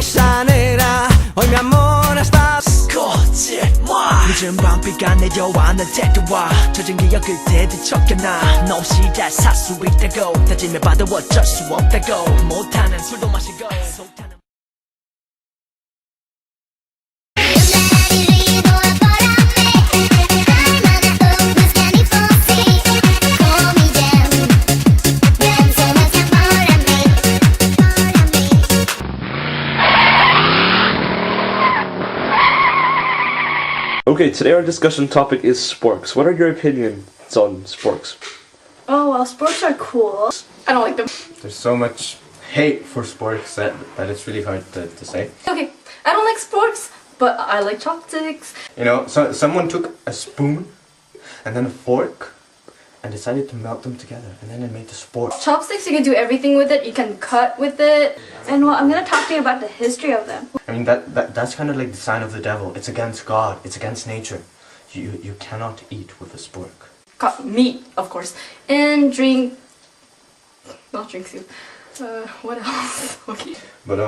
sanera, hoy mi amor hasta 거짓말 늦은 밤비가 내려와 널 데려와 젖은 기억을 되뒤척여놔 너 없이 잘 살 수 있다고 다짐해봐도 어쩔 수 없다고 못하는 술도 마시고 속타는 Okay, today our discussion topic is SPORKS. What are your opinions on SPORKS? Oh, well, SPORKS are cool. I don't like them. There's so much hate for SPORKS that it's really hard to say. Okay, I don't like SPORKS, but I like chopsticks. You know, so someone took a spoon and then a fork and decided to melt them together, and then it made the SPORK. Chopsticks, you can do everything with it. You can cut with it. And well, I'm gonna talk to you about the history of them. I mean, that's kind of like the sign of the devil. It's against God. It's against nature. You cannot eat with a SPORK. Cut meat, of course, and drink. Not drink soup. What else? Okay. But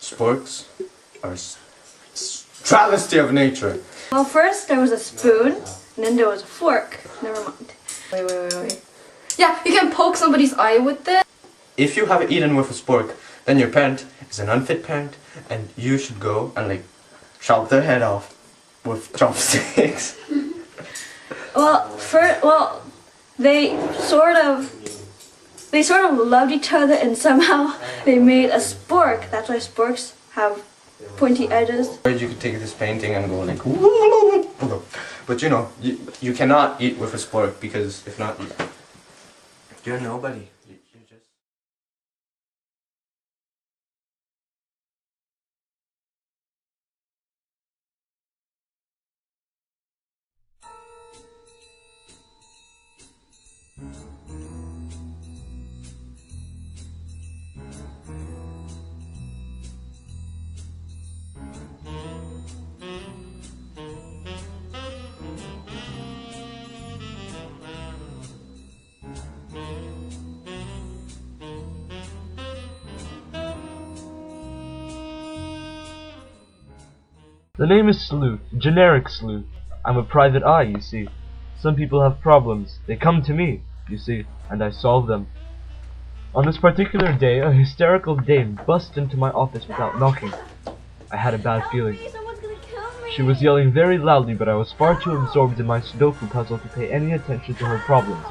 SPORKS are travesty of nature. Well, first there was a spoon, and then there was a fork. Never mind. Wait. Yeah, you can poke somebody's eye with it. If you have eaten with a SPORK, then your parent is an unfit parent, and you should go and like chop their head off with chopsticks. Well, they sort of loved each other, and somehow they made a SPORK. That's why SPORKs have pointy edges. Or you could take this painting and go like, but you know, you cannot eat with a SPORK, because if not, you're nobody. You're just... The name is SLEUTH, generic sleuth. I'm a private eye, you see. Some people have problems. They come to me, you see, and I solve them. On this particular day, a hysterical dame busted into my office without knocking. I had a bad feeling. She was yelling very loudly, but I was far too absorbed in my Sudoku puzzle to pay any attention to her problems.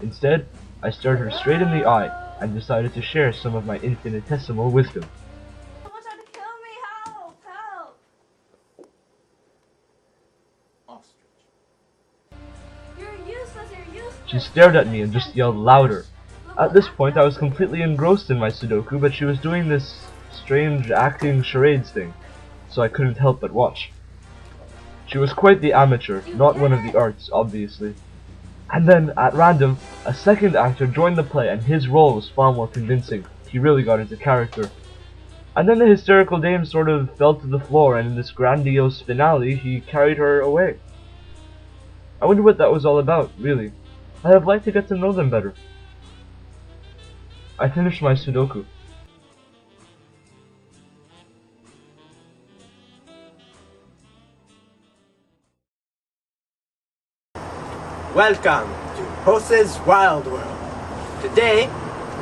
Instead, I stared her straight in the eye and decided to share some of my infinitesimal wisdom. She stared at me and just yelled louder. At this point I was completely engrossed in my Sudoku, but she was doing this strange acting charades thing, so I couldn't help but watch. She was quite the amateur, not one of the arts, obviously. And then, at random, a second actor joined the play, and his role was far more convincing. He really got into character. And then the hysterical dame sort of fell to the floor, and in this grandiose finale, he carried her away. I wonder what that was all about, really. I'd have liked to get to know them better. I finished my Sudoku. Welcome to Jose's Wild World. Today,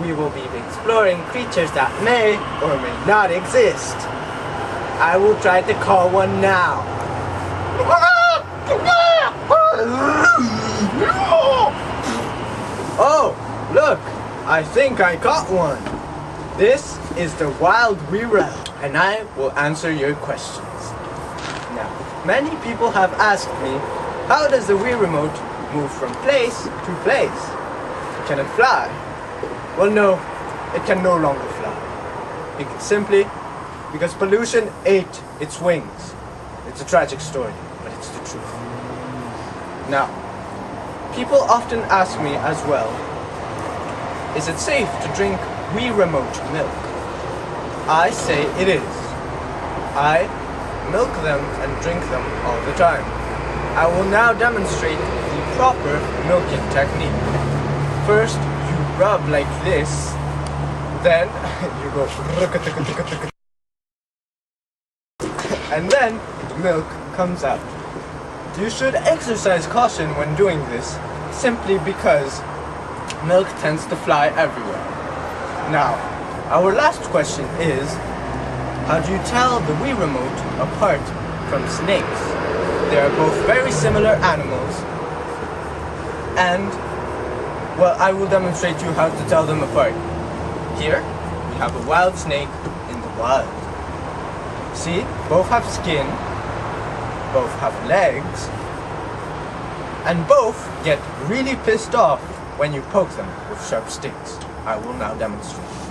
we will be exploring creatures that may or may not exist. I will try to call one now. Oh, look! I think I caught one. This is the Wild Reroute, and I will answer your questions. Now, many people have asked me, how does the Wii Remote move from place to place? Can it fly? Well, no, it can no longer fly. Simply because pollution ate its wings. It's a tragic story, but it's the truth. Now, people often ask me as well, is it safe to drink Wii Remote milk? I say it is. I milk them and drink them all the time. I will now demonstrate the proper milking technique. First, you rub like this, then You go. And then milk comes out. You should exercise caution when doing this, simply because milk tends to fly everywhere. Now, our last question is, how do you tell the Wii Remote apart from snakes? They are both very similar animals, and, well, I will demonstrate you how to tell them apart. Here, we have a wild snake in the wild. See, both have skin, both have legs, and both get really pissed off when you poke them with sharp sticks. I will now demonstrate.